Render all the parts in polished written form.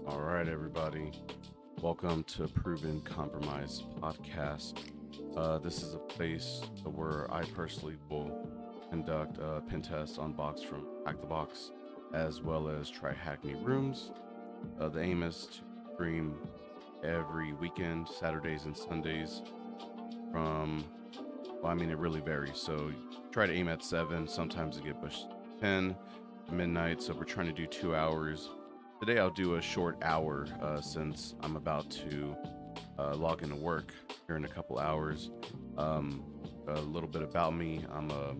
All right, everybody. Welcome to Proven Compromise podcast. This is a place where I personally will conduct pen tests on box from Hack the Box, as well as try hack me rooms. The aim is to stream every weekend, Saturdays and Sundays. From, well, I mean, it really varies. So try to aim at 7. Sometimes it get pushed to 10 midnight. So we're trying to do 2 hours. Today I'll do a short hour since I'm about to log into work here in a couple hours. Um, a little bit about me: I'm a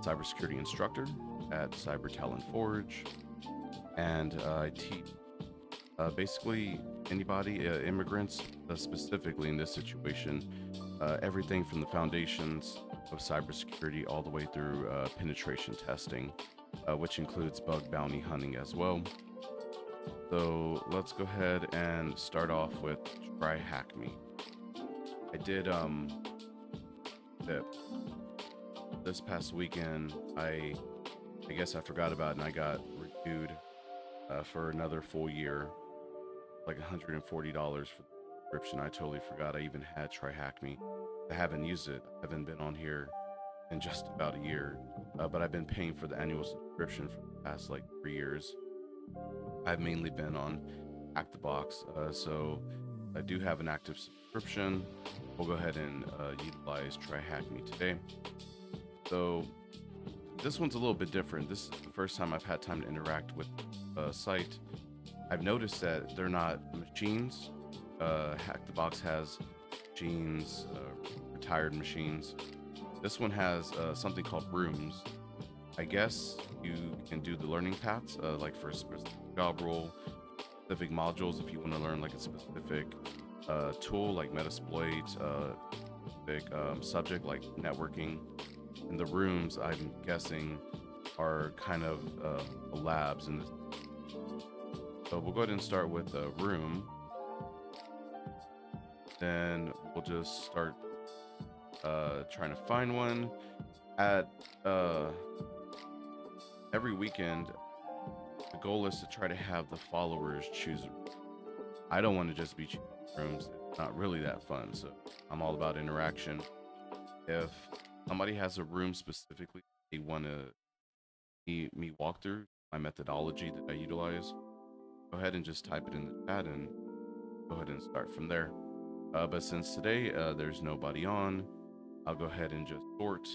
cybersecurity instructor at Cyber Talent Forge, and I teach basically anybody, immigrants specifically in this situation, everything from the foundations of cybersecurity all the way through penetration testing, which includes bug bounty hunting as well. So let's go ahead and start off with try hack me. I did that this past weekend. I guess I forgot about it and I got renewed for another full year, like $140 for the subscription. I totally forgot I even had try hack me. I haven't used it. I haven't been on here in just about a year, but I've been paying for the annual subscription for the past like 3 years. I've mainly been on Hack the Box, so I do have an active subscription. We'll go ahead and utilize Try Hack Me today. So this one's a little bit different. This is the first time I've had time to interact with the site. I've noticed that they're not machines. Hack the Box has machines, retired machines. This one has something called rooms. I guess you can do the learning paths, like for a specific job role, specific modules if you want to learn like a specific tool like Metasploit, specific subject like networking. And the rooms, I'm guessing, are kind of labs in this. So we'll go ahead and start with a room. Then we'll just start trying to find one. At every weekend, the goal is to try to have the followers choose a room. I don't want to just be choosing rooms. It's not really that fun. So I'm all about interaction. If somebody has a room specifically they want to me walk through my methodology that I utilize, go ahead and just type it in the chat and go ahead and start from there. But since today there's nobody on, I'll go ahead and just sort,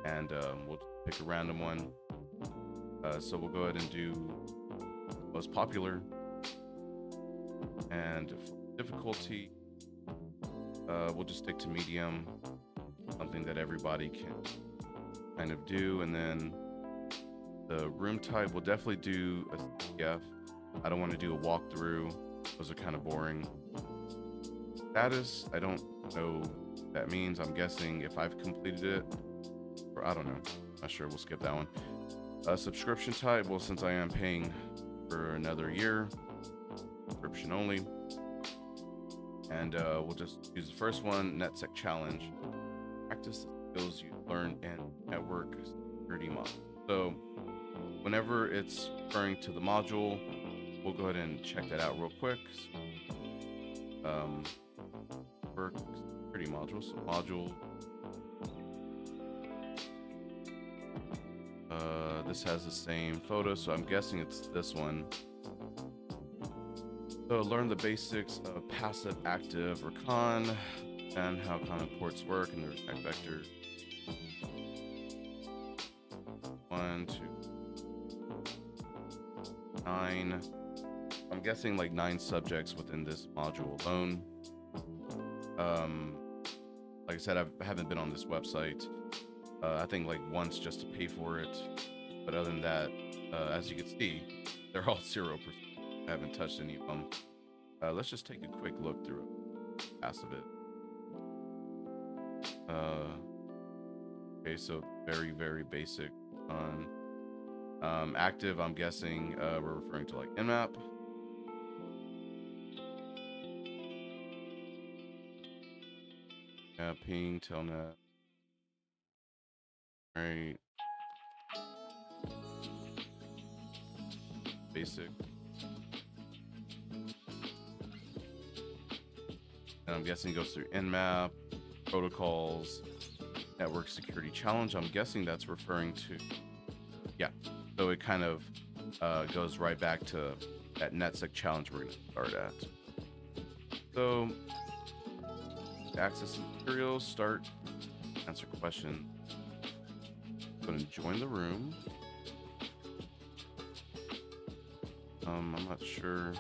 and we'll just pick a random one. So we'll go ahead and do most popular, and for difficulty, we'll just stick to medium, something that everybody can kind of do. And then the room type, we'll definitely do a CTF. I don't want to do a walkthrough; those are kind of boring. Status, I don't know what that means. I'm guessing if I've completed it, or I don't know. Not sure. We'll skip that one. Subscription type, well, since I am paying for another year, subscription only. And we'll just use the first one, NetSec Challenge. Practice the skills you learn in network security module. So whenever it's referring to the module, we'll go ahead and check that out real quick. Network security module, so module. This has the same photo, so I'm guessing it's this one. So learn the basics of passive, active, or con, and how con ports work and the attack vector. 1, 2, 9. I'm guessing like 9 subjects within this module alone. Like I said, I haven't been on this website. I think like once just to pay for it. But other than that, as you can see, they're all 0%. I haven't touched any of them. Let's just take a quick look through passive it. Okay, so very, very basic on active. I'm guessing we're referring to like nmap. Ping, telnet. Right. Basic. And I'm guessing it goes through nmap, protocols, network security challenge. I'm guessing that's referring to, yeah. So it kind of goes right back to that NetSec challenge we're going to start at. So access materials, start, answer question. Go and join the room. I'm not sure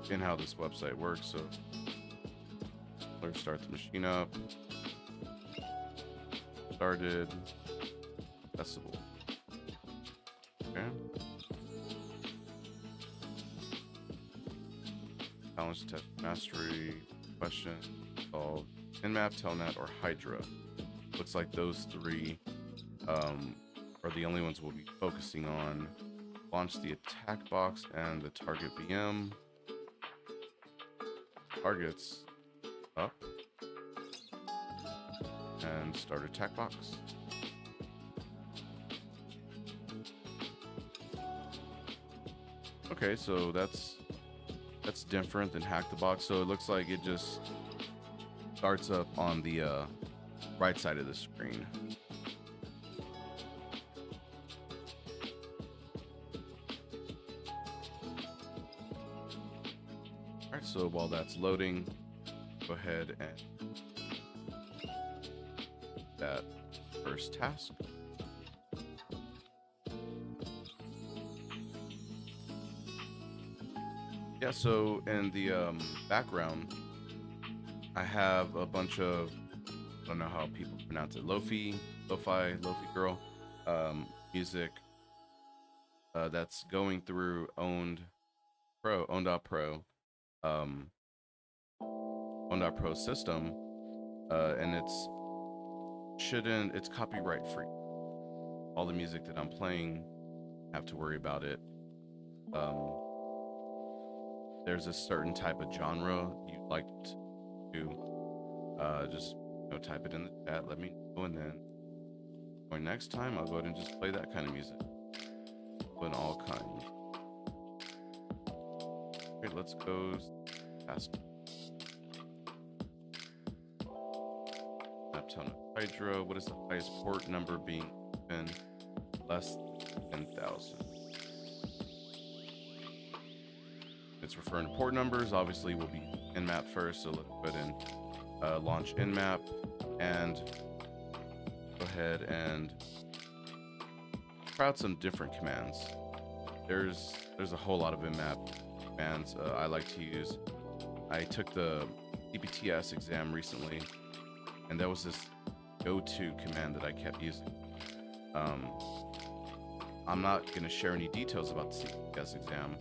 in how this website works, so let's start the machine up. Started. Accessible. Okay. Challenge test mastery question solved. Nmap, Telnet, or Hydra. Looks like those three are the only ones we'll be focusing on. Launch the attack box and the target VM. Targets up. And start attack box. Okay, so that's different than hack the box. So it looks like it just starts up on the right side of the screen. All right, so while that's loading, go ahead and that first task. Yeah, so in the background, I have a bunch of, I don't know how people pronounce it, lo-fi girl music that's going through owned.pro system, and it's copyright free. All the music that I'm playing, have to worry about it. There's a certain type of genre you'd like to just type it in the chat, let me know, and then next time I'll go ahead and just play that kind of music. Put all kinds. Okay, let's go task. Napton Hydra. What is the highest port number being given? Less than 10,000. It's referring to port numbers. Obviously, we'll be nmap first, so let's put in launch nmap and go ahead and try out some different commands. There's a whole lot of nmap commands I like to use. I took the CPTS exam recently, and there was this go-to command that I kept using. I'm not going to share any details about the CPTS exam.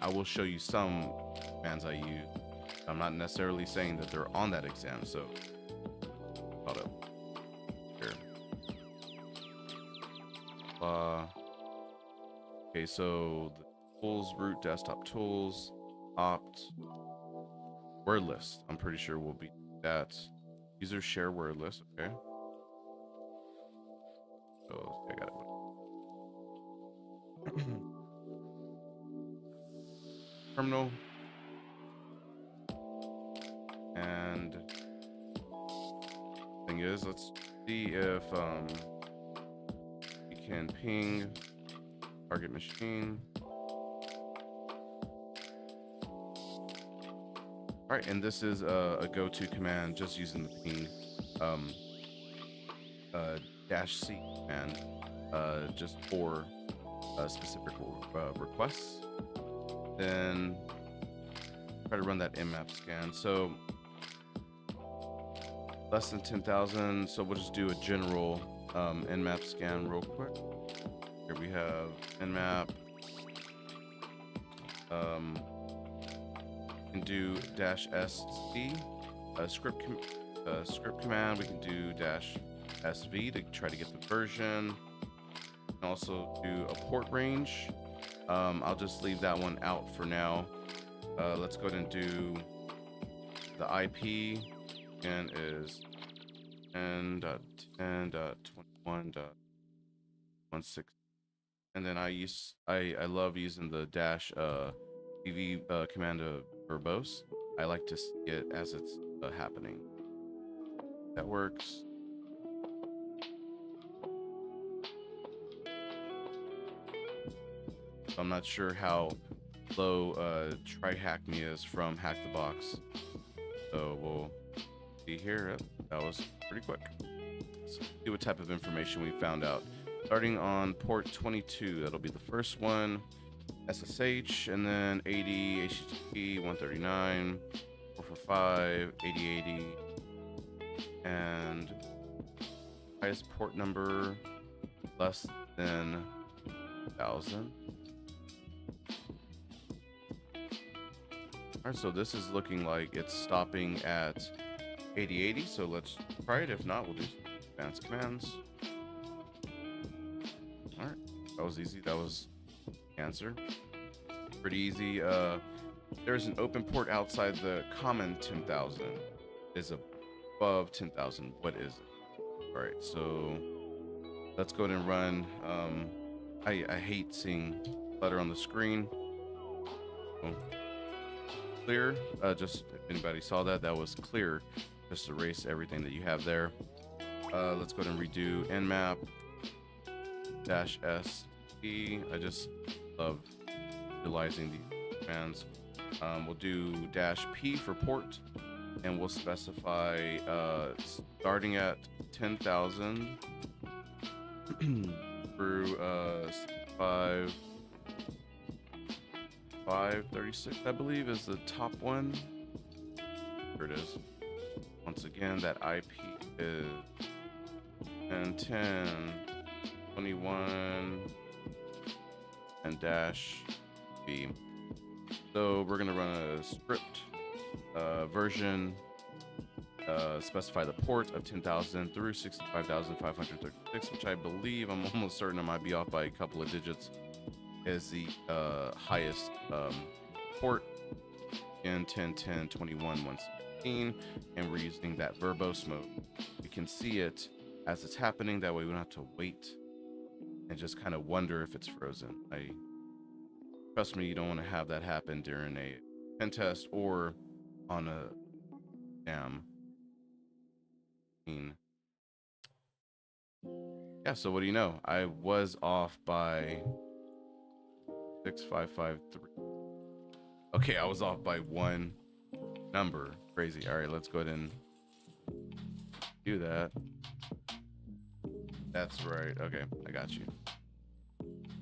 I will show you some commands I use. I'm not necessarily saying that they're on that exam, so hold up here. Okay, so the tools, root, desktop tools, opt, word list. I'm pretty sure we'll be that. User share word list. Okay. So I got it. Terminal. And thing is, let's see if we can ping target machine. All right, and this is a go-to command, just using the ping -c command just for specific requests. Then try to run that nmap scan. So less than 10,000. So we'll just do a general nmap scan real quick. Here we have nmap. Can do -sc script command. We can do -sv to try to get the version. And also do a port range. I'll just leave that one out for now. Let's go ahead and do the IP, and is 10.10.21.16. And then I love using the TV command verbose. I like to see it as it's happening. That works. I'm not sure how low try hack me is from Hack the Box. So we'll see here. That was pretty quick. So see what type of information we found out. Starting on port 22, that'll be the first one. SSH, and then 80, HTTP, 139, 445, 8080, and highest port number less than 1,000. All right, so this is looking like it's stopping at 8080, so let's try it. If not, we'll do advanced commands. All right, that was easy. That was the answer. Pretty easy. There's an open port outside the common 10,000. Is above 10,000. What is it? All right, so let's go ahead and run. I hate seeing clutter on the screen. Oh. Clear. Just if anybody saw that, that was clear. Just erase everything that you have there. Let's go ahead and redo nmap -s. I just love utilizing these commands. We'll do -p for port, and we'll specify starting at 10,000 through 536, I believe, is the top one. Here it is. Once again, that IP is 10, 21, and -b. So we're gonna run a script version, specify the port of 10,000 through 65,536, which I believe, I'm almost certain, I might be off by a couple of digits, is the highest port in 10, 10, 21, 116, and we're using that verbose mode. We can see it as it's happening. That way we don't have to wait and just kind of wonder if it's frozen. Trust me, you don't want to have that happen during a pen test or on a jam. Yeah, so what do you know? I was off by 6553. Okay, I was off by one number. Crazy. All right, let's go ahead and do that. That's right. Okay, I got you.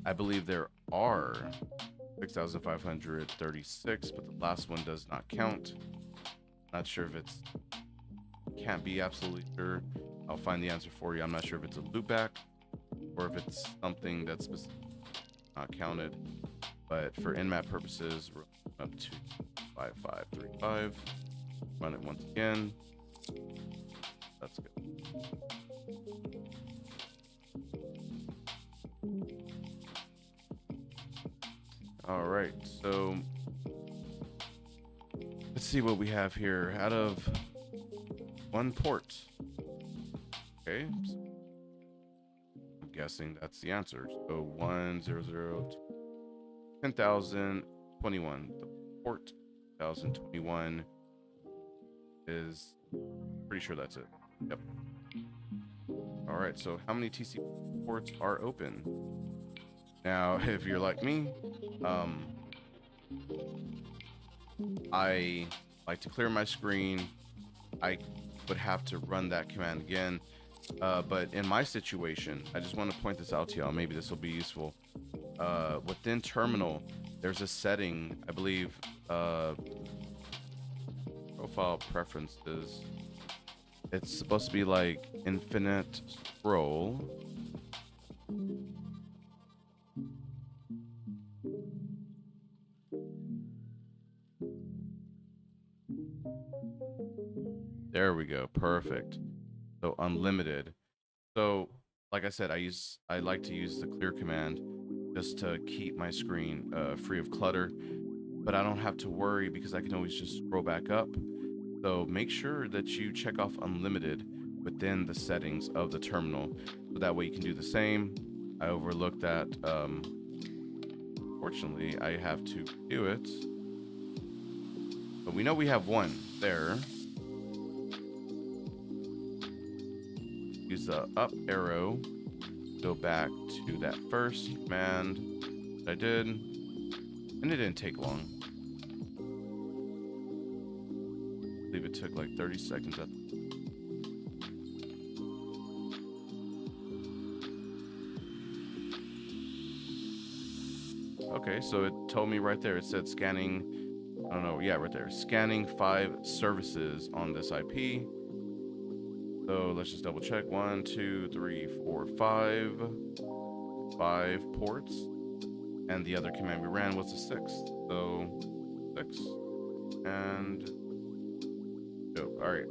I believe there are 6,536, but the last one does not count. Not sure if it's, can't be absolutely sure. I'll find the answer for you. I'm not sure if it's a loopback or if it's something that's not counted. But for nmap purposes, we're up to 5535. Run it once again. That's good. All right, so let's see what we have here. Out of one port. Okay, I'm guessing that's the answer. So 100 10,021. The port 1021 is, pretty sure that's it. Yep. All right, so how many TCP ports are open? Now, if you're like me, I like to clear my screen. I would have to run that command again. But in my situation, I just want to point this out to y'all. Maybe this will be useful. Within terminal, there's a setting, I believe, profile preferences. It's supposed to be like infinite scroll. There we go. Perfect. So unlimited. So like I said, I like to use the clear command just to keep my screen free of clutter, but I don't have to worry because I can always just scroll back up. So make sure that you check off unlimited within the settings of the terminal, so that way you can do the same. I overlooked that. Of unfortunately, I have to do it. But we know we have one there. Use the up arrow, go back to that first command that I did, and it didn't take long. I believe it took like 30 seconds at Okay, so it told me right there, it said scanning, I don't know, yeah, right there, scanning 5 services on this IP. So let's just double check. 1, 2, 3, 4, 5. 5 ports. And the other command we ran was the 6th. So 6. And oh, all right.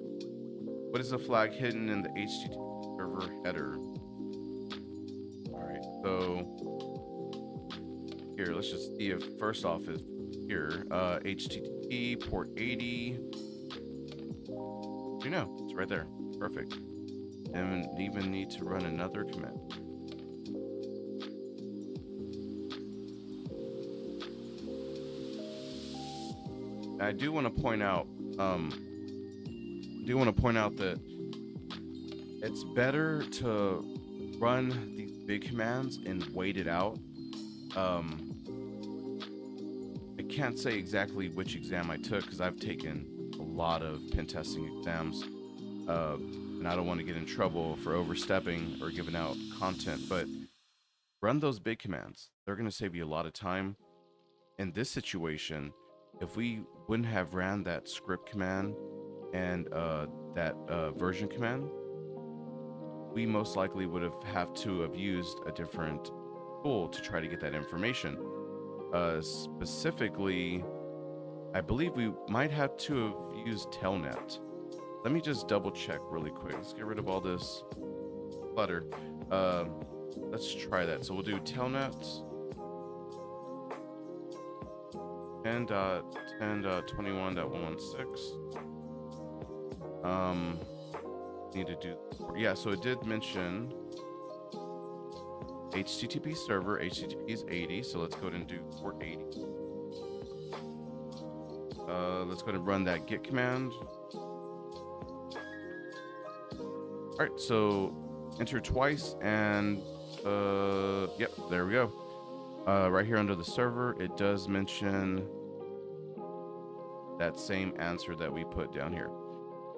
What is the flag hidden in the HTTP server header? All right. So here, let's just see if first off is here. HTTP port 80. You know, it's right there. Perfect. Didn't even need to run another command. I do want to point out, that it's better to run these big commands and wait it out. I can't say exactly which exam I took because I've taken a lot of pen testing exams. And I don't want to get in trouble for overstepping or giving out content, but run those big commands. They're going to save you a lot of time. In this situation, if we wouldn't have ran that script command and that version command, we most likely would have to have used a different tool to try to get that information. Specifically, I believe we might have to have used Telnet. Let me just double check really quick. Let's get rid of all this clutter. Let's try that. So we'll do telnet 10.10.21.116. Need to do, yeah, so it did mention HTTP server. HTTP is 80, so let's go ahead and do port 80. Let's go ahead and run that git command. All right, so enter twice, and yep, there we go. Right here under the server, it does mention that same answer that we put down here.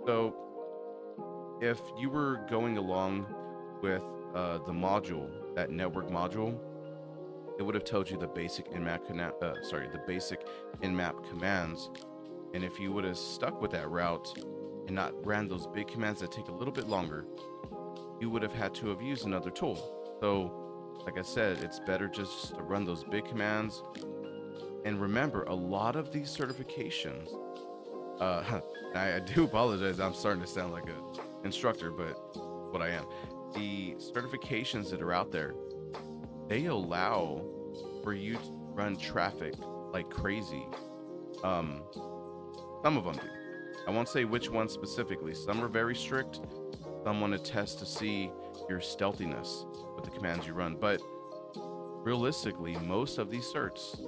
So if you were going along with the module, that network module, it would have told you the basic the basic nmap commands. And if you would have stuck with that route and not ran those big commands that take a little bit longer, you would have had to have used another tool. So like I said, it's better just to run those big commands. And remember, a lot of these certifications, I do apologize, I'm starting to sound like an instructor, but what I am. The certifications that are out there, they allow for you to run traffic like crazy. Some of them do. I won't say which ones specifically. Some are very strict. Some want to test to see your stealthiness with the commands you run. But realistically, most of these certs,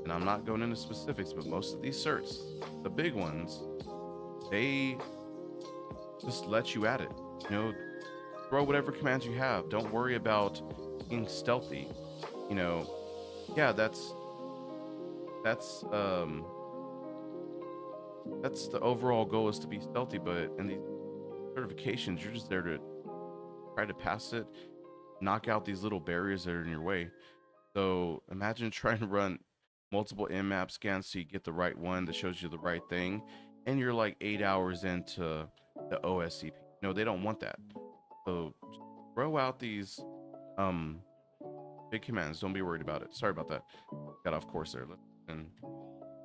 and I'm not going into specifics, but most of these certs, the big ones, they just let you at it. You know, throw whatever commands you have. Don't worry about being stealthy. You know, yeah, that's the overall goal, is to be stealthy, but in these certifications, you're just there to try to pass it, knock out these little barriers that are in your way. So imagine trying to run multiple nmap scans so you get the right one that shows you the right thing, and you're like 8 hours into the OSCP. No, they don't want that. So throw out these big commands. Don't be worried about it. Sorry about that. Got off course there. Let's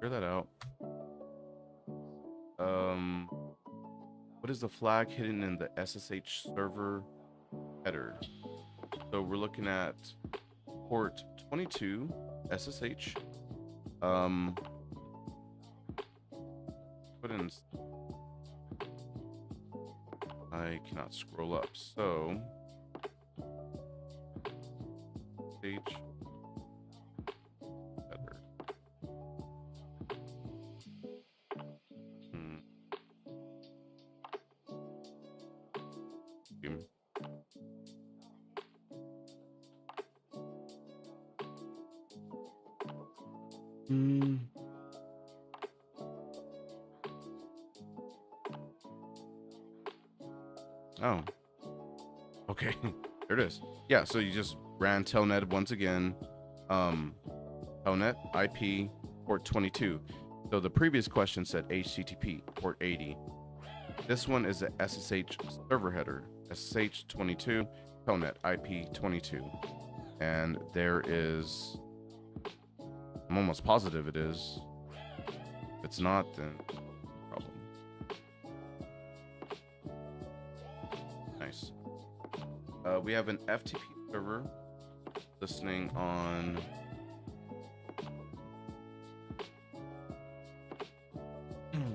clear that out. What is the flag hidden in the SSH server header? So we're looking at port 22 SSH. Put in. I cannot scroll up. So H Hmm. Oh, okay. There it is. Yeah, so you just ran telnet once again. Telnet IP port 22. So the previous question said HTTP port 80. This one is a SSH server header, SSH 22, telnet IP 22. And there is, I'm almost positive it is. If it's not, then problem. Nice. We have an FTP server listening on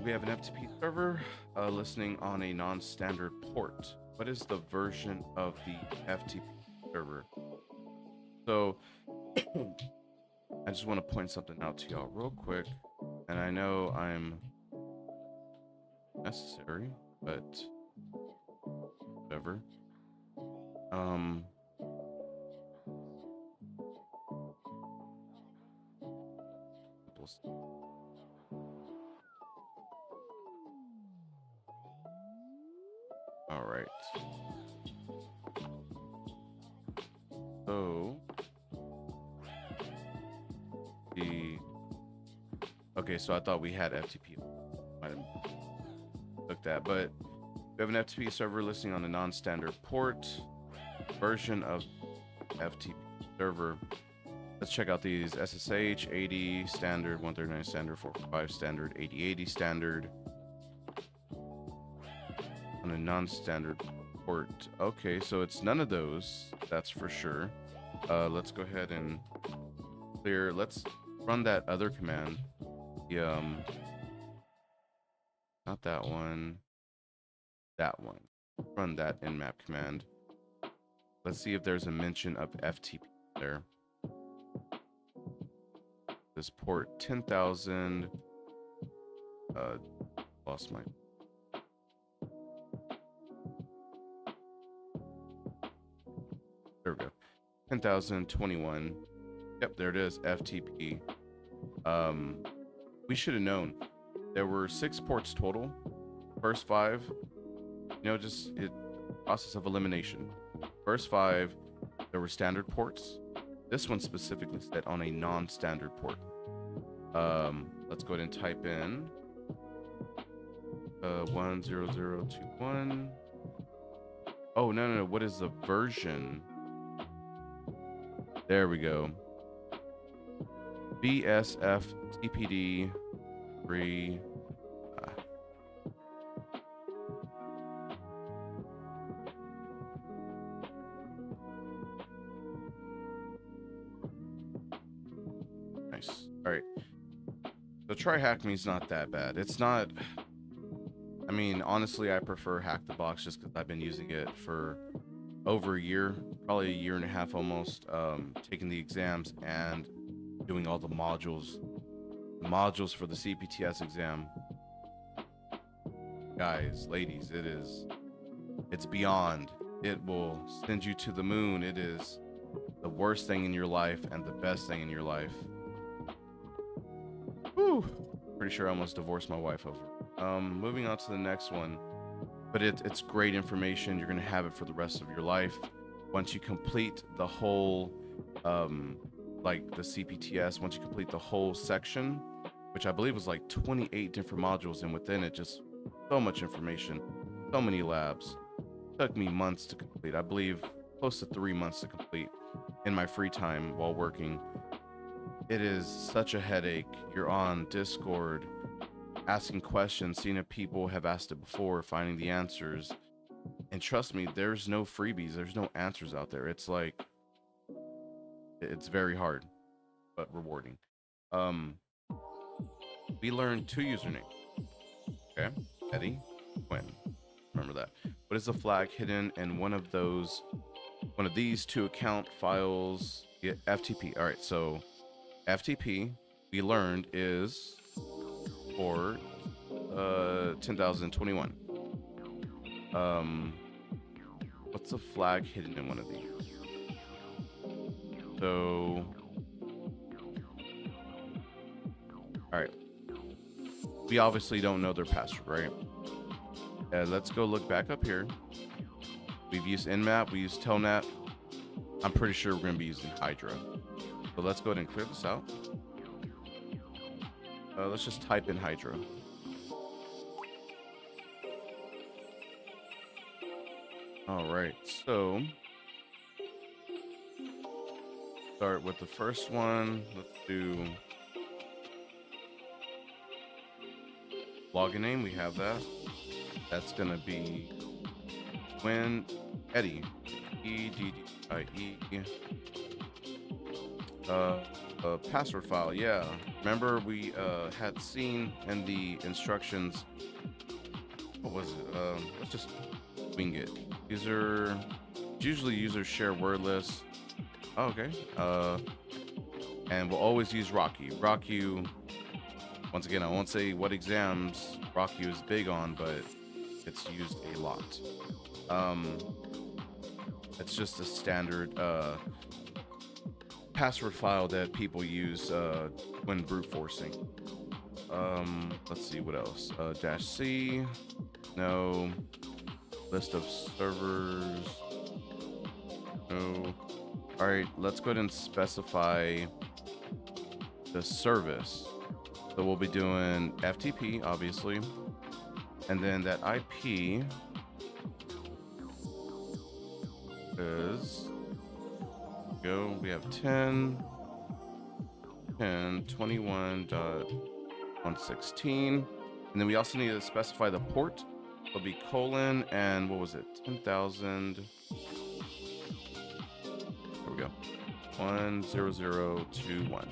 we have an FTP server listening on a non-standard port. What is the version of the FTP server? So I just want to point something out to y'all real quick, and I know I'm necessary, but whatever. All right. So okay, so I thought we had FTP. Might have looked at, but we have an FTP server listening on a non-standard port version of FTP server. Let's check out these: SSH 80 standard, 139 standard, 445 standard, 8080 standard on a non-standard port. Okay, so it's none of those, that's for sure. Let's go ahead and clear. Let's run that other command. The not that one, that one. Run that nmap command. Let's see if there's a mention of FTP there. This port 10,000. Lost my. There we go. 10,021. Yep, there it is. FTP. We should have known. There were 6 ports total. First 5, just process of elimination. First 5, there were standard ports. This one specifically said on a non-standard port. Let's go ahead and type in 10021. Oh, no. What is the version? There we go. BSF TPD 3. Nice. All right. So try hack me is not that bad. It's not. I mean, honestly, I prefer Hack the Box just because I've been using it for over a year, probably a year and a half almost, taking the exams and doing all the modules for the CPTS exam. Guys, ladies, it's beyond. It will send you to the moon. It is the worst thing in your life and the best thing in your life. Whew. Pretty sure I almost divorced my wife over. Moving on to the next one. But it's great information. You're gonna have it for the rest of your life. Once you complete the whole like the CPTS, once you complete the whole section, which I believe was like 28 different modules, and within it just so much information, so many labs. It took me months to complete. I believe close to 3 months to complete in my free time while working. It is such a headache. You're on Discord asking questions, seeing if people have asked it before, finding the answers. And trust me, there's no freebies, there's no answers out there. It's like, it's very hard, but rewarding. We learned 2 usernames. Okay, Eddie, Quinn. Remember that. What is the flag hidden in one of these 2 account files? Yeah, FTP. All right, so FTP we learned is for 10,021. What's a flag hidden in one of these? So, all right. We obviously don't know their password, right? Let's go look back up here. We've used Nmap, we used Telnet. I'm pretty sure we're going to be using Hydra. So let's go ahead and clear this out. Let's just type in Hydra. All right, so start with the first one. Let's do login name. We have that. That's going to be Eddie. EDDIE. Password file. Yeah. Remember we had seen in the instructions. What was it? Let's just wing it. Usually users share word lists. Oh, okay. And we'll always use RockU. Once again, I won't say what exams RockU is big on, but it's used a lot. It's just a standard password file that people use when brute forcing. Let's see what else. -C. No. List of servers. No. All right, let's go ahead and specify the service. So we'll be doing FTP, obviously. And then that IP is, we have 10.21.116. And then we also need to specify the port. It'll be colon and what was it? 10,000. There we go. 10021.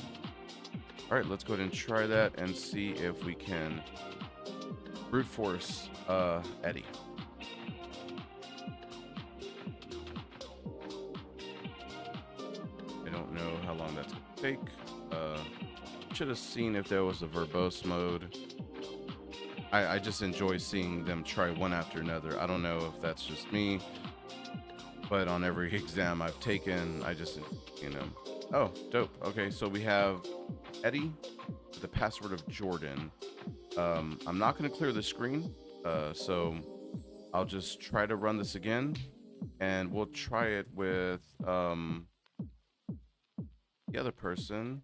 All right, let's go ahead and try that and see if we can brute force Eddie. I don't know how long that's gonna take. Should have seen if there was a verbose mode. I just enjoy seeing them try one after another. I don't know if that's just me, but on every exam I've taken, I just, oh, dope. Okay, so we have Eddie with the password of Jordan. I'm not going to clear the screen, so I'll just try to run this again, and we'll try it with the other person,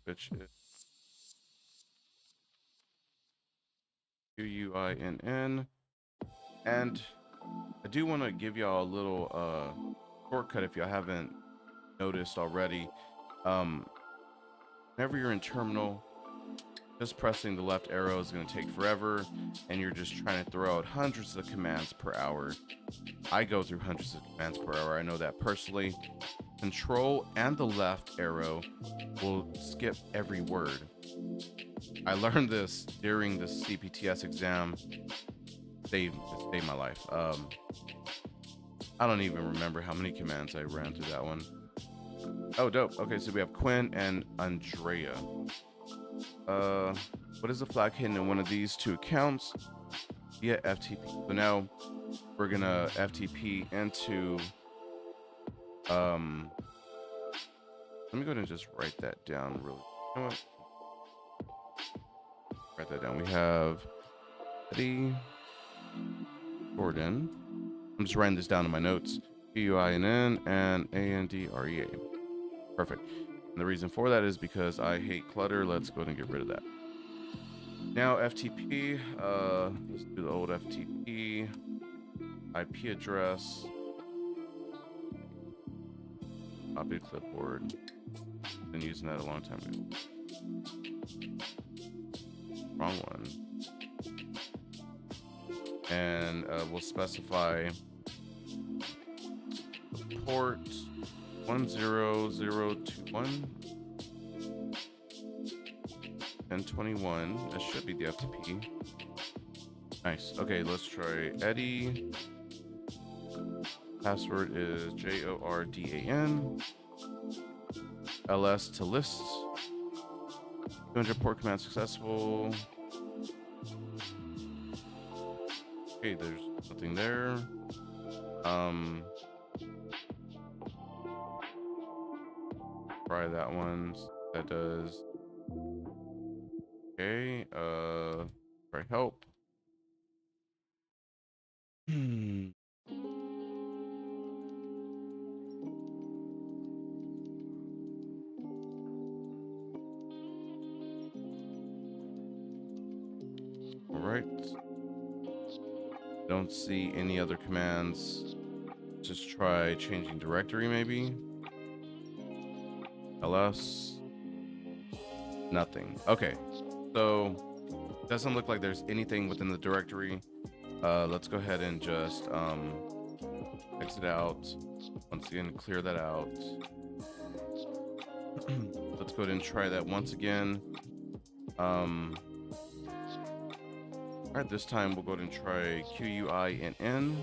which is UINN. And I do want to give y'all a little shortcut if y'all haven't noticed already. Whenever you're in terminal, just pressing the left arrow is going to take forever, and you're just trying to throw out hundreds of commands per hour. I go through hundreds of commands per hour. I know that personally. Control and the left arrow will skip every word. I learned this during the CPTS exam. It saved my life. I don't even remember how many commands I ran through that one. Oh, dope. Okay, so we have Quinn and Andrea. What is the flag hidden in one of these two accounts? Via FTP. So now we're gonna FTP into let me go ahead and just write that down really. You know what? Write that down. We have Eddie Jordan. I'm just writing this down in my notes. UINN and ANDREA. Perfect. And the reason for that is because I hate clutter. Let's go ahead and get rid of that. Now FTP. Let's do the old FTP. IP address. Copy clipboard. Been using that a long time ago. Wrong one. And we'll specify the port 10021 and 21. That should be the FTP. Nice. Okay, let's try Eddie. Password is JORDAN. LS to list. 200 port command successful. Okay, there's nothing there. Try that one. That does. Okay. Try help. All right. Don't see any other commands. Just try changing directory, maybe. ls. Nothing. Okay. So doesn't look like there's anything within the directory. Let's go ahead and just exit out. Once again, clear that out. Let's go ahead and try that once again. All right, this time we'll go ahead and try QUINN,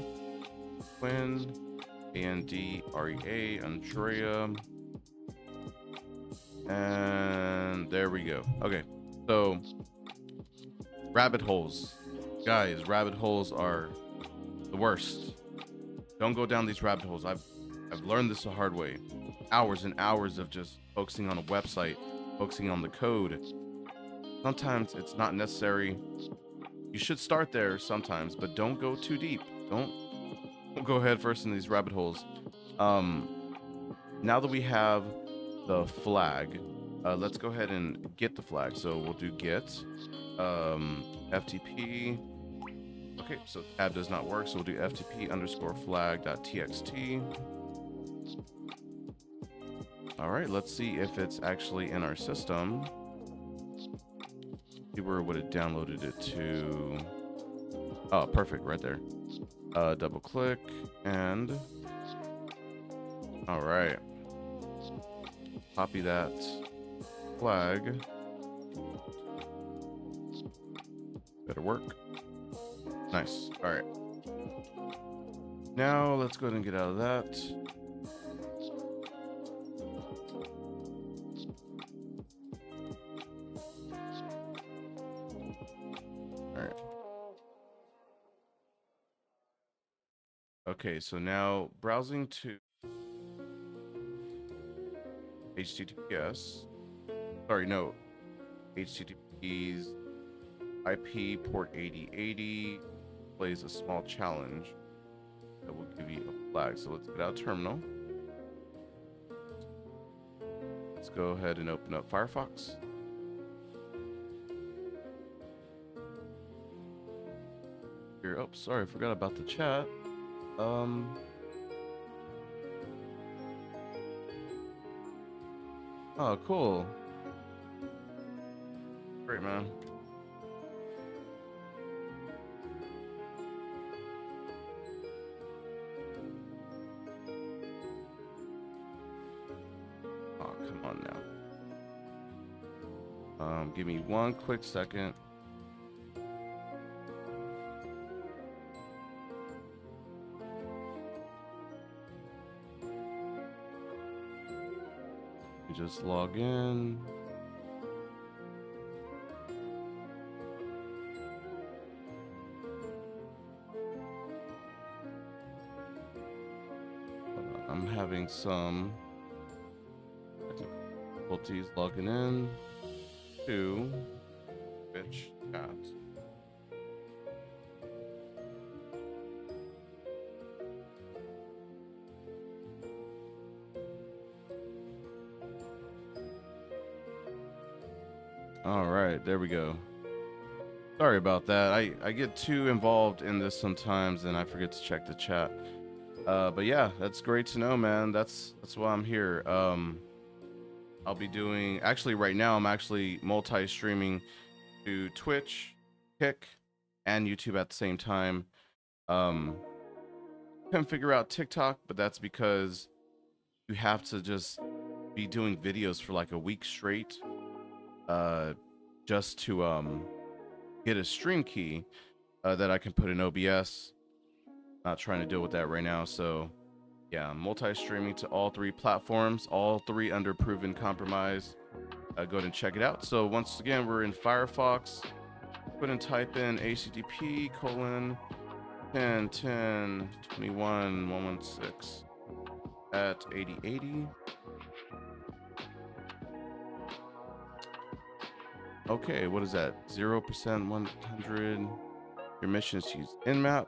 Quinn, ANDREA, Andrea. And there we go. Okay, so rabbit holes. Guys, rabbit holes are the worst. Don't go down these rabbit holes. I've learned this the hard way. Hours and hours of just focusing on a website, focusing on the code. Sometimes it's not necessary. You should start there sometimes, but don't go too deep. Don't go head first in these rabbit holes. Now that we have the flag, let's go ahead and get the flag. So we'll do get FTP. Okay, so tab does not work, so we'll do FTP underscore flag.txt. All right, let's see if it's actually in our system. See where it would have downloaded it to. Oh, perfect, right there. Double click and all right. Copy that flag. Better work. Nice. All right. Now let's go ahead and get out of that. All right. Okay, so now browsing to HTTPS. Sorry, no. HTTP's IP port 8080 plays a small challenge that will give you a flag. So let's get out terminal. Let's go ahead and open up Firefox. Here, oh, sorry, I forgot about the chat. Oh, cool. Great, man. Oh, come on now. Give me one quick second. Just log in. I'm having some difficulties logging in to Twitch chat. All right, there we go. Sorry about that. I get too involved in this sometimes and I forget to check the chat. But yeah, that's great to know, man. That's why I'm here. I'll be doing, actually right now I'm actually multi-streaming to Twitch, Kick, and YouTube at the same time. Couldn't figure out TikTok, but that's because you have to just be doing videos for like a week straight, just to get a stream key that I can put in OBS. Not trying to deal with that right now, so yeah, multi-streaming to all three platforms, all three under Proven Compromise. Go ahead and check it out. So once again, we're in Firefox. Go ahead and type in http:// 10, 10, 21, 116 at 80, 80. Okay, what is that? 0%, 100. Your mission is to use nmap.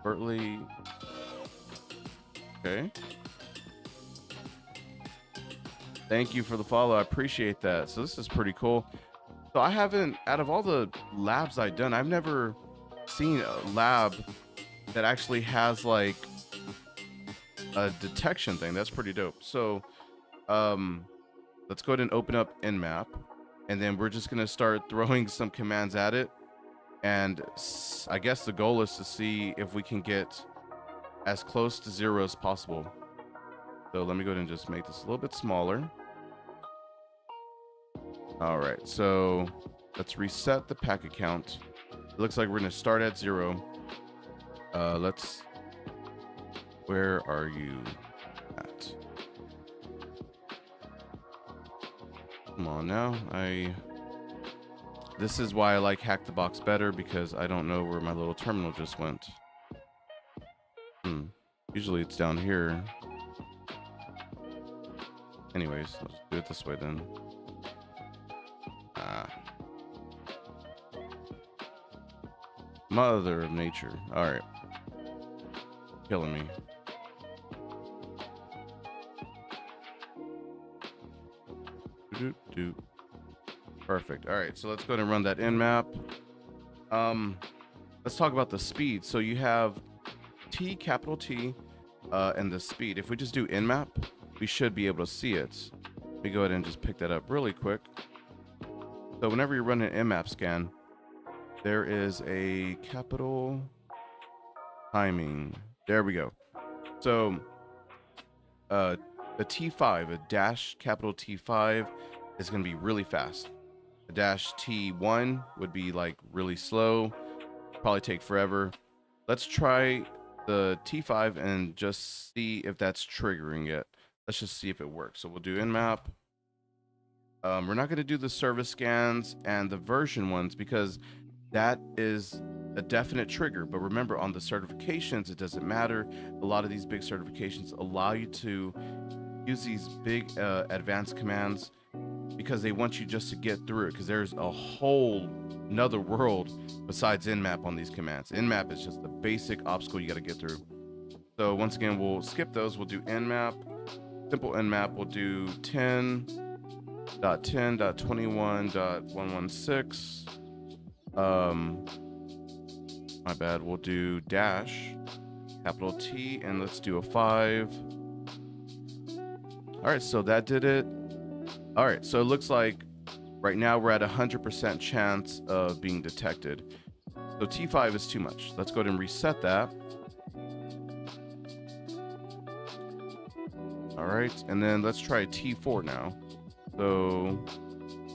Bertley. Okay. Thank you for the follow. I appreciate that. So this is pretty cool. So I haven't, out of all the labs I've done, I've never seen a lab that actually has like a detection thing. That's pretty dope. So let's go ahead and open up nmap, and then we're just gonna start throwing some commands at it. And I guess the goal is to see if we can get as close to 0 as possible. So let me go ahead and just make this a little bit smaller. All right, so let's reset the packet count. It looks like we're gonna start at 0. Where are you at? Come on now. This is why I like Hack the Box better, because I don't know where my little terminal just went. Usually it's down here. Anyways, let's do it this way then. Mother of nature. All right. Killing me. Perfect. All right, so let's go ahead and run that nmap. Let's talk about the speed. So you have T, capital T, and the speed. If we just do nmap, we should be able to see it. Let me go ahead and just pick that up really quick. So whenever you run an nmap scan, there is a capital timing. There we go. So the T5, a dash capital T5 is going to be really fast. A dash T1 would be like really slow, probably take forever. Let's try the T5 and just see if that's triggering it. Let's just see if it works. So we'll do nmap. We're not going to do the service scans and the version ones because that is a definite trigger. But remember, on the certifications, it doesn't matter. A lot of these big certifications allow you to use these big advanced commands because they want you just to get through it, because there's a whole another world besides nmap on these commands. Nmap is just the basic obstacle you got to get through. So once again, we'll skip those. We'll do nmap, simple nmap. We'll do 10.10.21.116. My bad. We'll do dash capital T, and let's do a 5. All right, so that did it. All right, so it looks like right now we're at 100% chance of being detected. So T5 is too much. Let's go ahead and reset that. All right, and then let's try T4 now. So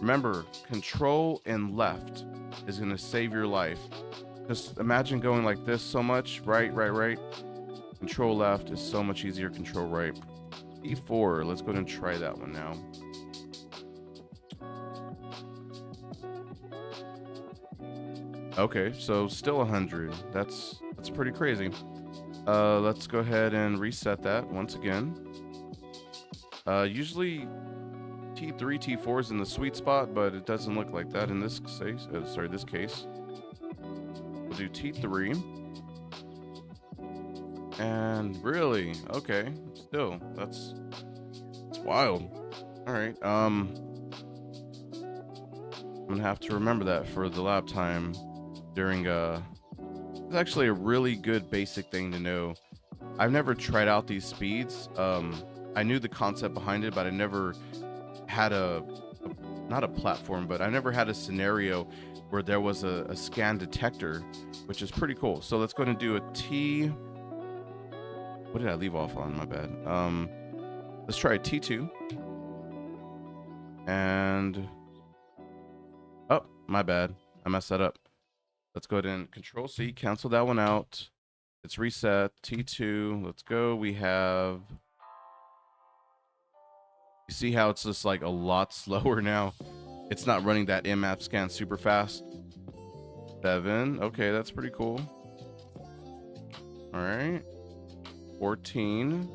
remember, control and left is going to save your life. Just imagine going like this so much. Right. Control left is so much easier. Control right. T4, let's go ahead and try that one now. Okay, so still 100. That's pretty crazy. Let's go ahead and reset that once again. Usually T3, T4 is in the sweet spot, but it doesn't look like that in this case. This case. We'll do T3. And really, okay, still, that's wild. All right, I'm gonna have to remember that for the lab time during it's actually a really good basic thing to know. I've never tried out these speeds. I knew the concept behind it, but I never had not a platform, but I never had a scenario where there was a scan detector, which is pretty cool. So let's go ahead and do a T. What did I leave off on? My bad. Let's try a T2. And oh, my bad. I messed that up. Let's go ahead and Control C, cancel that one out. It's reset. T2. Let's go. We have. You see how it's just like a lot slower now? It's not running that nmap scan super fast. 7. Okay, that's pretty cool. All right. 14.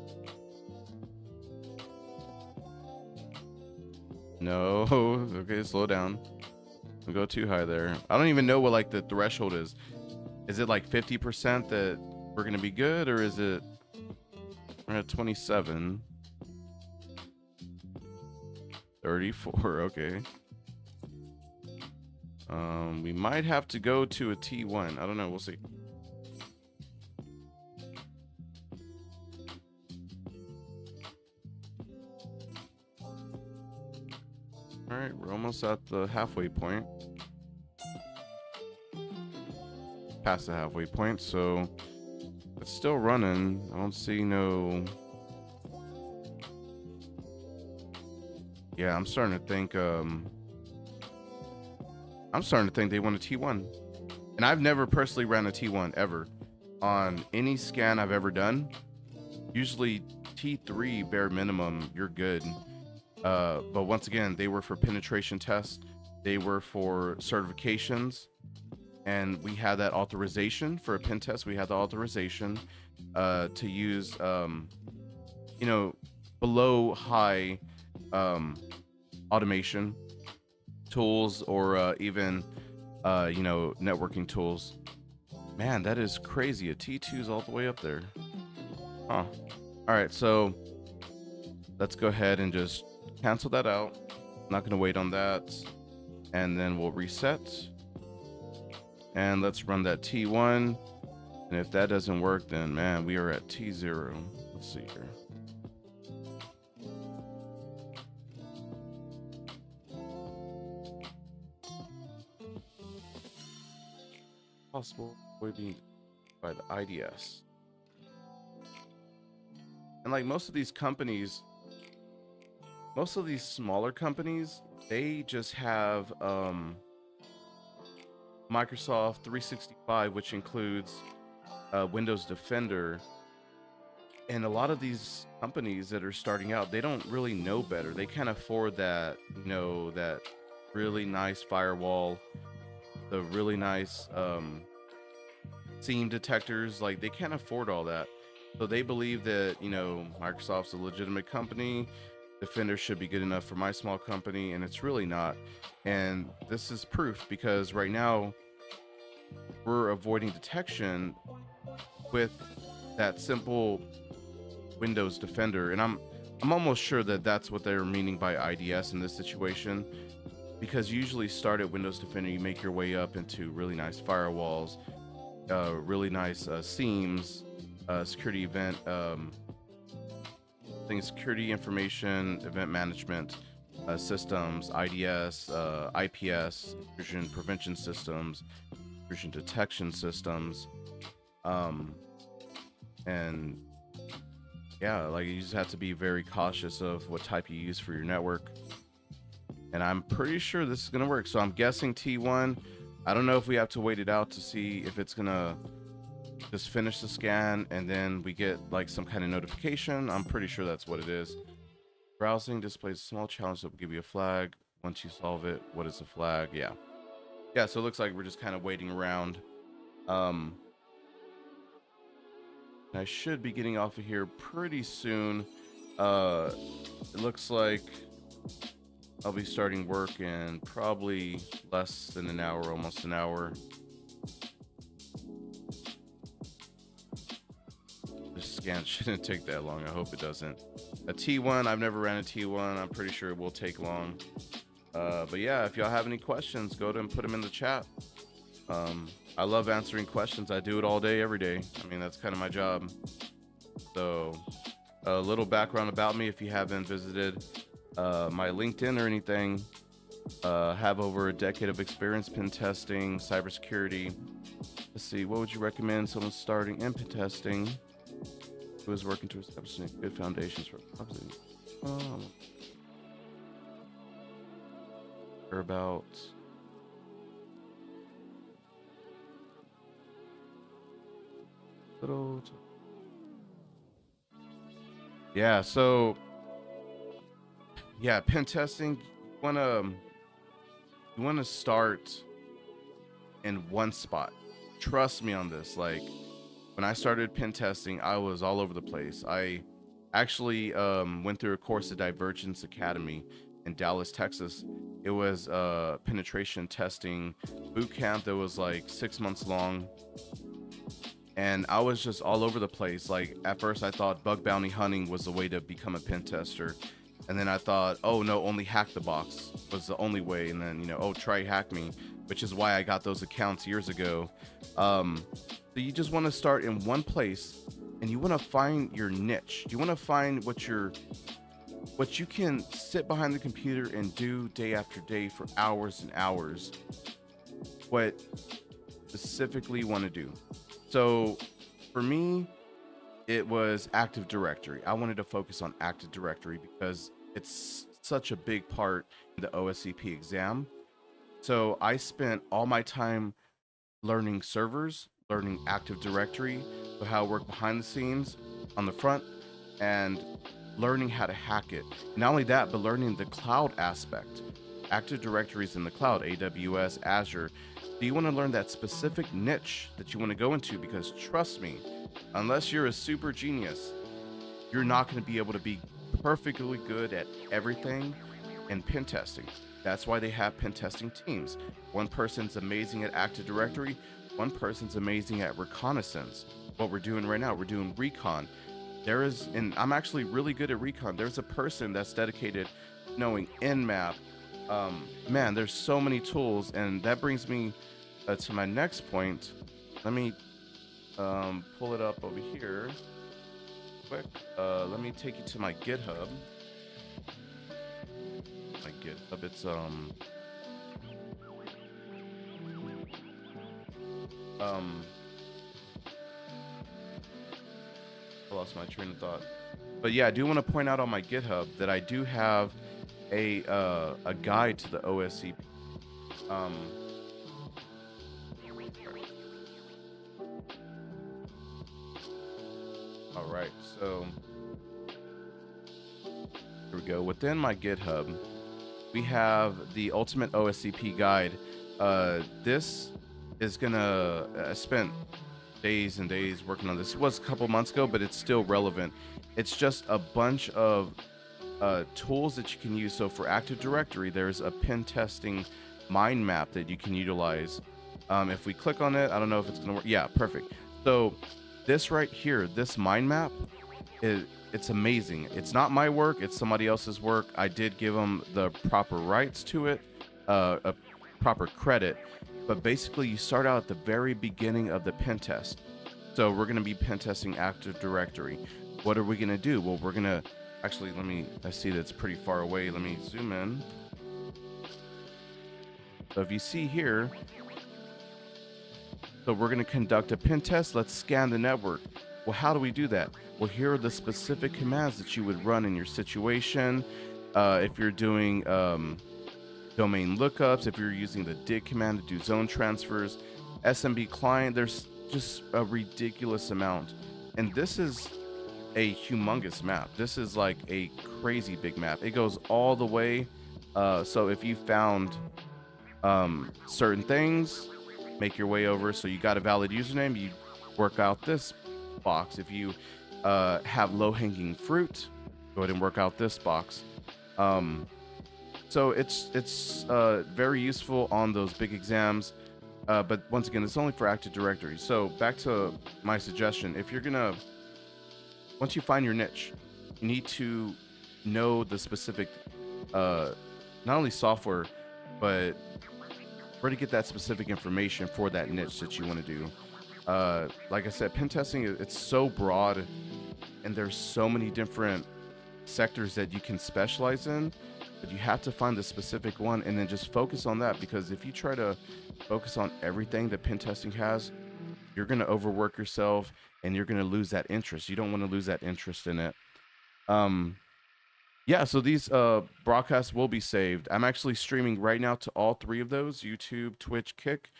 No. Okay, slow down. Don't go too high there. I don't even know what like the threshold is. Is it like 50% that we're gonna be good, or is it we're at 27? 34. Okay. We might have to go to a T1. I don't know. We'll see. All right, we're almost at the halfway point. Past the halfway point, so it's still running. I don't see no. Yeah, I'm starting to think. I'm starting to think they want a T1, and I've never personally ran a T1 ever on any scan I've ever done. Usually T3 bare minimum, you're good. But once again, they were for penetration tests, they were for certifications, and we had that authorization for a pen test. We had the authorization to use, you know, below high automation tools, or even, you know, networking tools. Man, that is crazy. A T2's all the way up there. Huh. All right, so let's go ahead and just cancel that out. I'm not going to wait on that. And then we'll reset. And let's run that T1. And if that doesn't work, then man, we are at T0. Let's see here. Possible avoiding by the IDS. And like most of these companies, most of these smaller companies, they just have Microsoft 365, which includes Windows Defender. And a lot of these companies that are starting out, they don't really know better. They can't afford that, you know, that really nice firewall, the really nice seam detectors. Like, they can't afford all that. So they believe that, you know, Microsoft's a legitimate company. Defender should be good enough for my small company, and it's really not. And this is proof, because right now we're avoiding detection with that simple Windows Defender. And I'm almost sure that that's what they're meaning by IDS in this situation, because you usually start at Windows Defender, you make your way up into really nice firewalls, really nice seams, security event, security information, event management systems, IDS, IPS, intrusion prevention systems, intrusion detection systems, and yeah, like, you just have to be very cautious of what type you use for your network. And I'm pretty sure this is gonna work. So I'm guessing T1. I don't know if we have to wait it out to see if it's gonna just finish the scan and then we get like some kind of notification. I'm pretty sure that's what it is. Browsing displays a small challenge that will give you a flag. Once you solve it, what is the flag? Yeah, so it looks like we're just kind of waiting around. I should be getting off of here pretty soon. It looks like I'll be starting work in probably less than an hour, almost an hour. This scan shouldn't take that long. I hope it doesn't. A T1, I've never ran a T1. I'm pretty sure it will take long. But yeah, if y'all have any questions, go to and put them in the chat. I love answering questions. I do it all day, every day. I mean, that's kind of my job. So a little background about me, if you haven't visited my LinkedIn or anything. Have over a decade of experience pen testing, cybersecurity. Let's see, what would you recommend someone starting in pen testing who is working to establish good foundations for about little. Yeah, so yeah, pen testing, you wanna start in one spot. Trust me on this. Like when I started pen testing, I was all over the place. I actually went through a course at Divergence Academy in Dallas, Texas. It was penetration testing boot camp that was like 6 months long, and I was just all over the place. Like at first, I thought bug bounty hunting was the way to become a pen tester, and then I thought, oh no, only hack the box was the only way. And then oh, try hack me, which is why I got those accounts years ago. So you just want to start in one place, and you want to find your niche. You want to find what you can sit behind the computer and do day after day for hours and hours. What specifically you want to do. So for me, it was Active Directory. I wanted to focus on Active Directory because it's such a big part in the OSCP exam. So I spent all my time learning servers, learning Active Directory, so how it worked behind the scenes, on the front, and learning how to hack it. Not only that, but learning the cloud aspect. Active Directory is in the cloud, AWS, Azure. Do you want to learn that specific niche that you want to go into? Because trust me, unless you're a super genius, you're not going to be able to be perfectly good at everything in pen testing. That's why they have pen testing teams. One person's amazing at Active Directory, one person's amazing at reconnaissance. What we're doing right now, we're doing recon. And I'm actually really good at recon. There's a person that's dedicated knowing Nmap. Man, there's so many tools, and that brings me to my next point. Let me pull it up over here quick. Let me take you to my GitHub. My GitHub, it's I lost my train of thought. But yeah, I do want to point out on my GitHub that I do have a guide to the OSCP. Um, all right, so here we go. Within my GitHub, we have the Ultimate OSCP Guide. This is gonna. I spent days and days working on this. It was a couple months ago, but it's still relevant. It's just a bunch of tools that you can use. So for Active Directory, there's a pen testing mind map that you can utilize. If we click on it, I don't know if it's gonna work. Yeah, perfect. So this right here, this mind map, it's amazing. It's not my work, it's somebody else's work. I did give them the proper rights to it, a proper credit. But basically, you start out at the very beginning of the pen test. So we're going to be pen testing Active Directory. What are we going to do? Well, we're going to actually, I see that it's pretty far away. Let me zoom in. So if you see here, so we're going to conduct a pen test. Let's scan the network. Well, how do we do that? Well, here are the specific commands that you would run in your situation. If you're doing domain lookups, if you're using the dig command to do zone transfers, SMB client, there's just a ridiculous amount. And this is a humongous map. This is like a crazy big map. It goes all the way. So if you found certain things, make your way over. So you got a valid username, you work out this box. If you have low-hanging fruit, go ahead and work out this box. So it's very useful on those big exams, but once again, it's only for Active Directory. So back to my suggestion: if you're gonna, once you find your niche, you need to know the specific, not only software, but where to get that specific information for that niche that you want to do. Like I said, pen testing, it's so broad, and there's so many different sectors that you can specialize in. But you have to find the specific one and then just focus on that, because if you try to focus on everything that pen testing has, you're going to overwork yourself and you're going to lose that interest. You don't want to lose that interest in it. Yeah, so these broadcasts will be saved. I'm actually streaming right now to all three of those: YouTube, Twitch, Kick.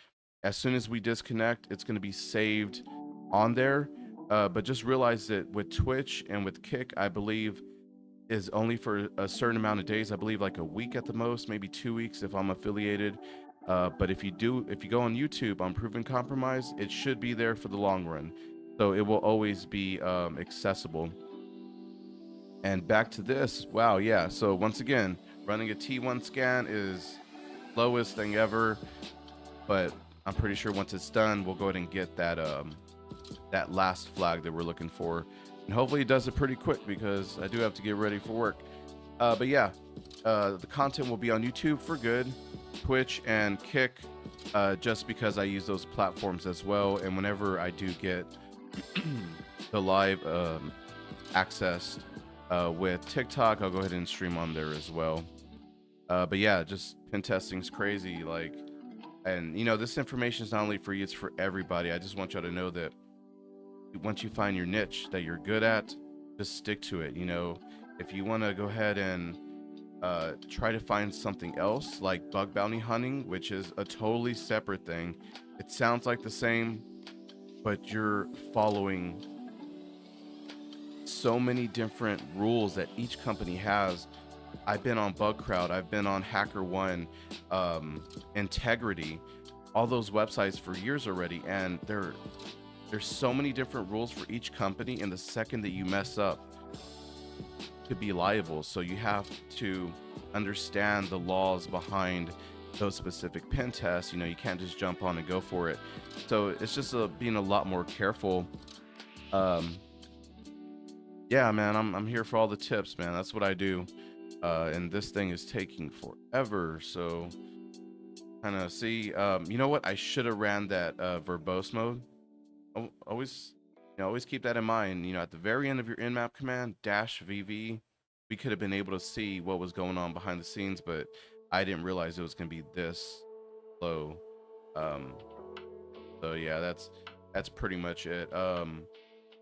As soon as we disconnect, it's going to be saved on there. But just realize that with Twitch and with Kick, I believe is only for a certain amount of days. I believe like a week at the most, maybe 2 weeks if I'm affiliated. But if you go on YouTube on Proven Compromise, it should be there for the long run. So it will always be accessible. And back to this. Wow, yeah. So once again, running a T1 scan is lowest thing ever, but I'm pretty sure once it's done, we'll go ahead and get that last flag that we're looking for. And hopefully it does it pretty quick because I do have to get ready for work. But yeah, the content will be on YouTube for good, Twitch and Kick, just because I use those platforms as well. And whenever I do get the live access with TikTok, I'll go ahead and stream on there as well. But yeah, just pen testing's crazy. Like, and this information is not only for you, it's for everybody. I just want y'all to know that once you find your niche that you're good at, just stick to it. If you want to go ahead and try to find something else like bug bounty hunting, which is a totally separate thing, it sounds like the same, but you're following so many different rules that each company has. I've been on BugCrowd, I've been on HackerOne, Integrity, all those websites for years already, and there's so many different rules for each company, and the second that you mess up, could be liable. So you have to understand the laws behind those specific pen tests. You can't just jump on and go for it. So it's just being a lot more careful. Yeah, man, I'm here for all the tips, man. That's what I do. And this thing is taking forever. So kind of see, you know what? I should have ran that verbose mode. Always keep that in mind. At the very end of your nmap command -vv, we could have been able to see what was going on behind the scenes, but I didn't realize it was going to be this low. So yeah, that's pretty much it.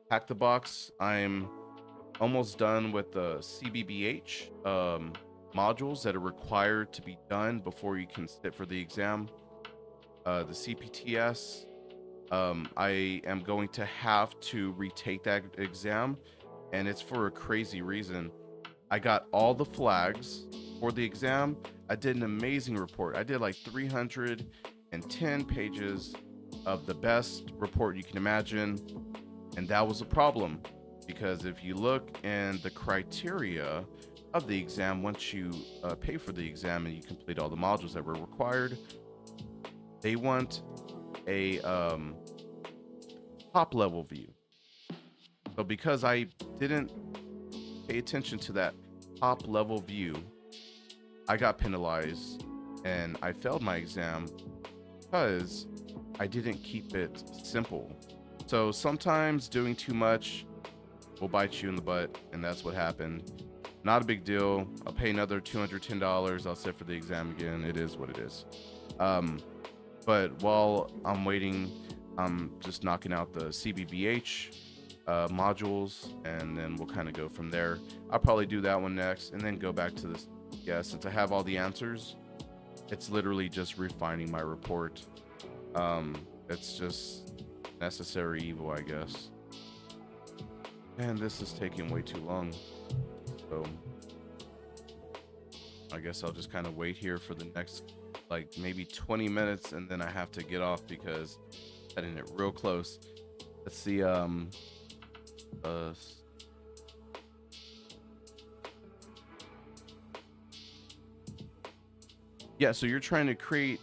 Hack the box. I'm almost done with the CBBH modules that are required to be done before you can sit for the exam. The CPTS, I am going to have to retake that exam, and it's for a crazy reason. I got all the flags for the exam. I did an amazing report. I did like 310 pages of the best report you can imagine, and that was a problem because if you look in the criteria of the exam, once you pay for the exam and you complete all the modules that were required, they want a top level view. So because I didn't pay attention to that top level view, I got penalized and I failed my exam because I didn't keep it simple. So sometimes doing too much will bite you in the butt, and that's what happened. Not a big deal. I'll pay another $210. I'll sit for the exam again. It is what it is. But while I'm waiting, I'm just knocking out the CBBH modules, and then we'll kind of go from there. I'll probably do that one next and then go back to this. Yeah, since I have all the answers, it's literally just refining my report. It's just necessary evil, I guess. And this is taking way too long. So I guess I'll just kind of wait here for the next like maybe 20 minutes, and then I have to get off because I'm cutting it real close. Let's see. Yeah, so you're trying to create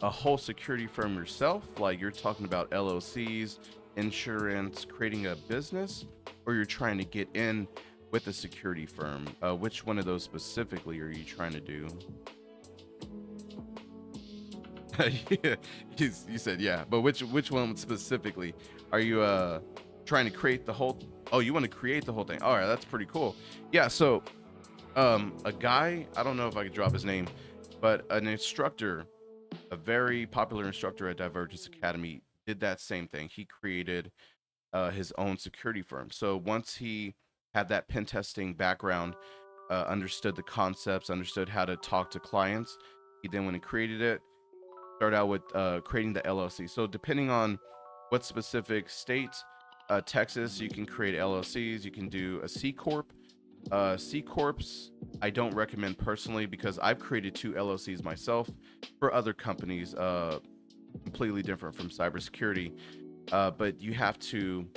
a whole security firm yourself, like you're talking about LLCs, insurance, creating a business, or you're trying to get in with a security firm? Which one of those specifically are you trying to do? Yeah, you said yeah, but which one specifically are you trying to create the whole? Oh, you want to create the whole thing? All right, that's pretty cool. Yeah, so a guy, I don't know if I could drop his name, but an instructor, a very popular instructor at Divergence Academy, did that same thing. He created his own security firm. So once he had that pen testing background, understood the concepts, understood how to talk to clients, he then went and created it. Start out with creating the LLC. So depending on what specific state, Texas, you can create LLCs. You can do a C corp, C corps I don't recommend personally because I've created two LLCs myself for other companies, completely different from cybersecurity. But you have to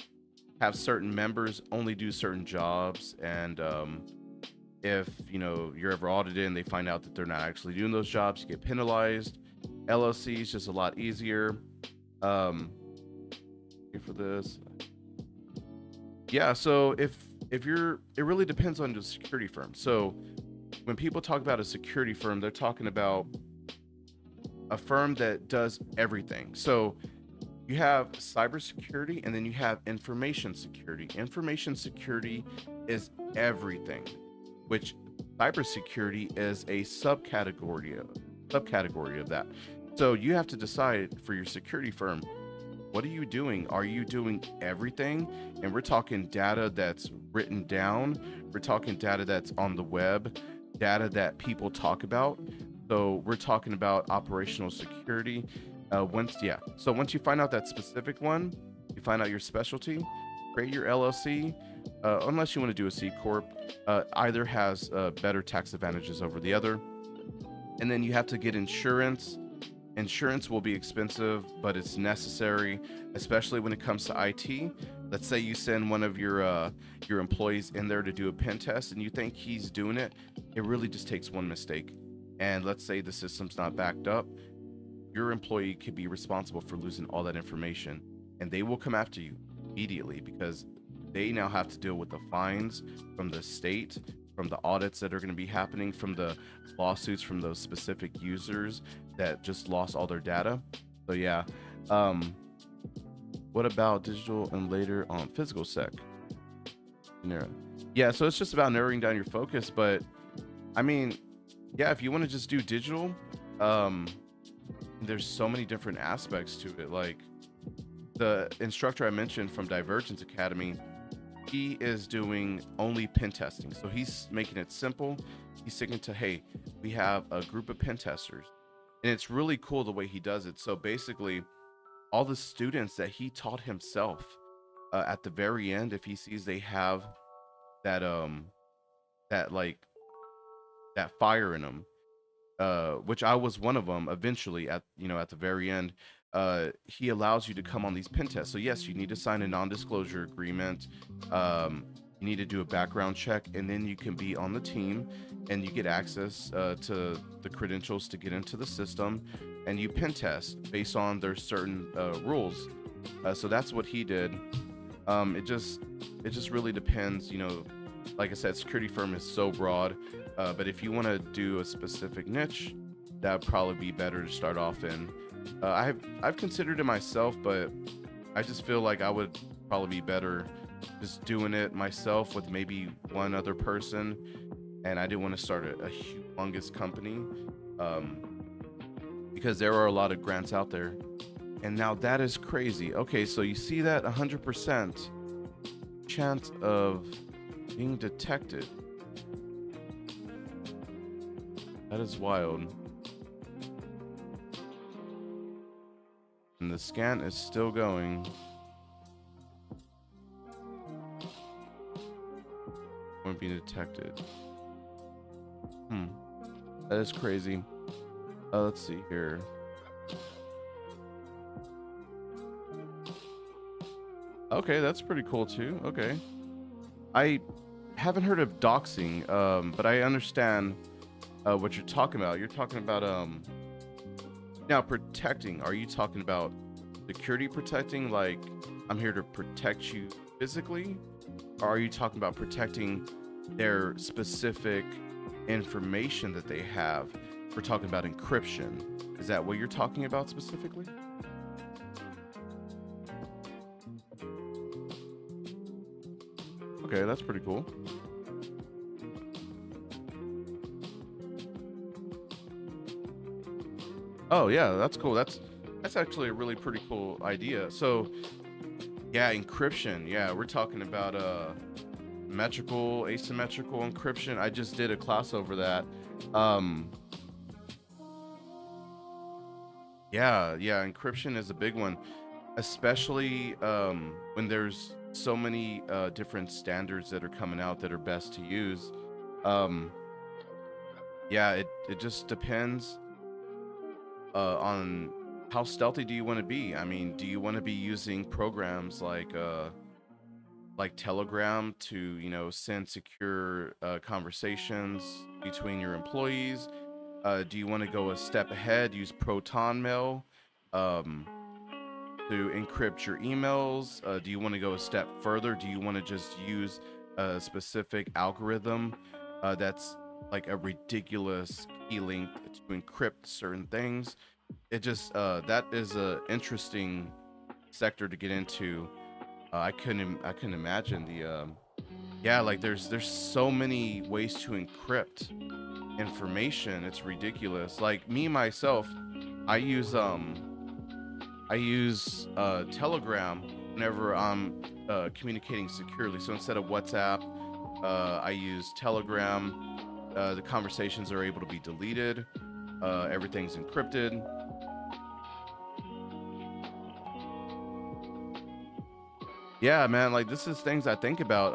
have certain members only do certain jobs, and if you're ever audited and they find out that they're not actually doing those jobs, you get penalized. LLC is just a lot easier. Um, here for this, yeah. So if you're, it really depends on the security firm. So when people talk about a security firm, they're talking about a firm that does everything. So you have cybersecurity and then you have information security. Information security is everything, which cybersecurity is a subcategory of that. So you have to decide for your security firm, what are you doing? Are you doing everything? And we're talking data that's written down, we're talking data that's on the web, data that people talk about. So we're talking about operational security. So once you find out that specific one, you find out your specialty, create your LLC. Unless you want to do a C corp, either has better tax advantages over the other. And then you have to get insurance. Insurance will be expensive, but it's necessary, especially when it comes to IT. Let's say you send one of your employees in there to do a pen test, and you think he's doing it. It really just takes one mistake, and let's say the system's not backed up. Your employee could be responsible for losing all that information, and they will come after you immediately because they now have to deal with the fines from the state, from the audits that are going to be happening, from the lawsuits from those specific users that just lost all their data. So yeah. What about digital and later on physical sec? Yeah, so it's just about narrowing down your focus. But I mean, yeah, if you want to just do digital, there's so many different aspects to it. Like the instructor I mentioned from Divergence Academy, he is doing only pen testing. So he's making it simple. He's sticking to, hey, we have a group of pen testers. And it's really cool the way he does it. So basically, all the students that he taught himself, at the very end, if he sees they have that that like that fire in them, which I was one of them eventually at the very end, he allows you to come on these pen tests. So yes, you need to sign a non-disclosure agreement. You need to do a background check, and then you can be on the team, and you get access to the credentials to get into the system, and you pen test based on their certain rules. So that's what he did. It just really depends. Like I said, security firm is so broad. But if you want to do a specific niche, that would probably be better to start off in. I've considered it myself, but I just feel like I would probably be better just doing it myself with maybe one other person. And I didn't want to start a humongous company, because there are a lot of grants out there. And now that is crazy. Okay, so you see that 100% chance of being detected. That is wild. And the scan is still going. Won't be detected. That is crazy. Let's see here. Okay, that's pretty cool too. Okay. I haven't heard of doxing, but I understand what you're talking about. You're talking about now protecting. Are you talking about security protecting, like I'm here to protect you physically? Or are you talking about protecting their specific information that they have? We're talking about encryption. Is that what you're talking about specifically? Okay, that's pretty cool. Oh yeah, that's cool. That's actually a really pretty cool idea. So yeah, encryption. Yeah, we're talking about metrical, asymmetrical encryption. I just did a class over that. Um, yeah, encryption is a big one, especially when there's so many different standards that are coming out that are best to use. Um, yeah, it just depends on how stealthy do you want to be. I mean, do you want to be using programs like Telegram to, send secure conversations between your employees? Do you want to go a step ahead, use Proton Mail um, to encrypt your emails? Do you want to go a step further? Do you want to just use a specific algorithm that's like a ridiculous key link to encrypt certain things? It just that is a interesting sector to get into. I couldn't imagine the yeah, like there's so many ways to encrypt information. It's ridiculous. Like me myself, I use Telegram whenever I'm communicating securely. So instead of WhatsApp, I use Telegram. The conversations are able to be deleted. Everything's encrypted. Yeah, man, like this is things I think about.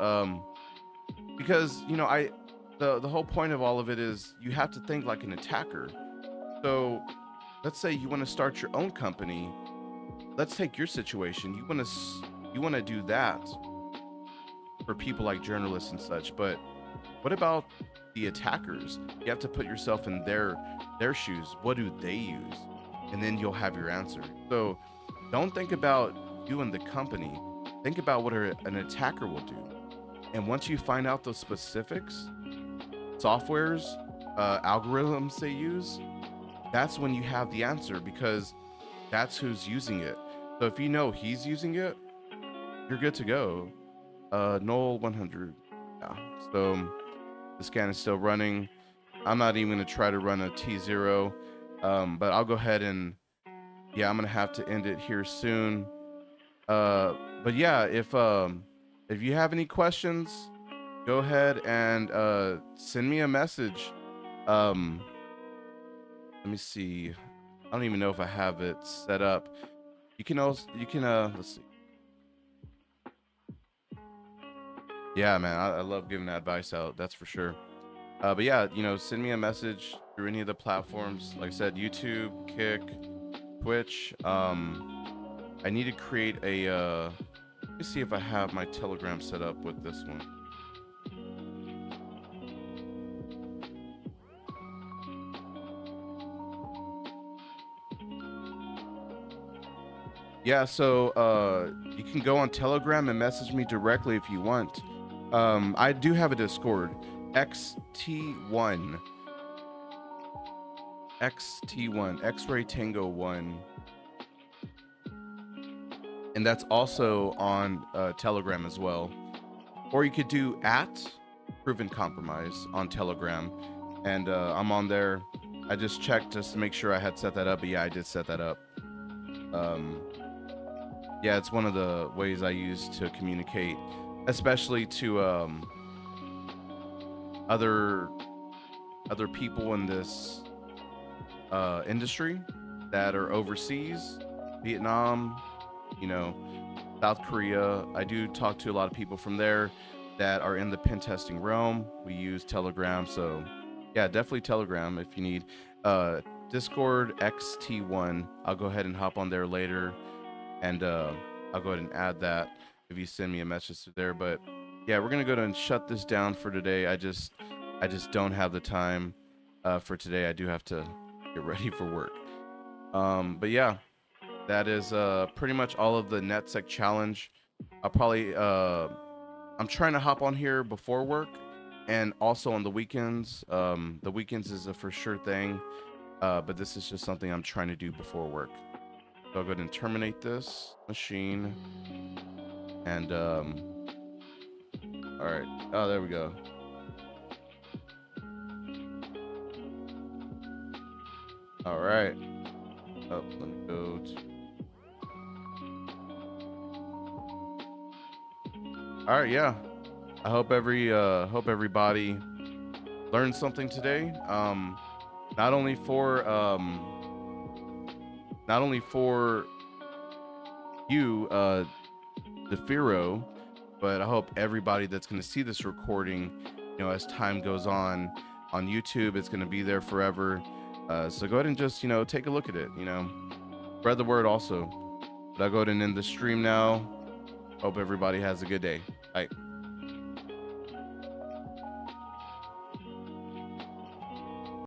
Because the whole point of all of it is you have to think like an attacker. So let's say you want to start your own company. Let's take your situation. You want to do that for people like journalists and such, but what about the attackers? You have to put yourself in their shoes. What do they use? And then you'll have your answer. So don't think about you and the company. Think about what an attacker will do. And once you find out those specifics, softwares, algorithms they use, that's when you have the answer because that's who's using it. So if you know he's using it, you're good to go. Null 100. Yeah. So the scan is still running. I'm not even gonna try to run a T0, but I'll go ahead and yeah, I'm gonna have to end it here soon. Uh, but yeah, if you have any questions, go ahead and send me a message. Um, let me see. I don't even know if I have it set up. You can let's see. Yeah, man, I love giving that advice out. That's for sure. But yeah, send me a message through any of the platforms. Like I said, YouTube, Kick, Twitch. I need to create a. Let me see if I have my Telegram set up with this one. Yeah, so you can go on Telegram and message me directly if you want. I do have a Discord, XT1, XT1, X-Ray Tango 1, and that's also on Telegram as well. Or you could do at Proven Compromise on Telegram, and I'm on there. I just checked just to make sure I had set that up, but yeah, I did set that up. Yeah, it's one of the ways I use to communicate, especially to other people in this industry that are overseas, Vietnam, you know, South Korea. I do talk to a lot of people from there that are in the pen testing realm. We use Telegram, so yeah, definitely Telegram if you need. Discord XT1. I'll go ahead and hop on there later, and I'll go ahead and add that if you send me a message to there. But yeah, we're gonna go ahead and shut this down for today. I just don't have the time for today. I do have to get ready for work. But yeah, that is pretty much all of the NetSec challenge. I'll probably I'm trying to hop on here before work and also on the weekends. The weekends is a for sure thing, but this is just something I'm trying to do before work. So I'll go ahead and terminate this machine. And all right. Oh, there we go. All right. Oh, let me go to. All right, yeah. I hope everybody learned something today. Not only for you, DeFiro, but I hope everybody that's going to see this recording, as time goes on YouTube, it's going to be there forever. So go ahead and just, take a look at it, spread the word also. But I'll go ahead and end the stream now. Hope everybody has a good day. Bye.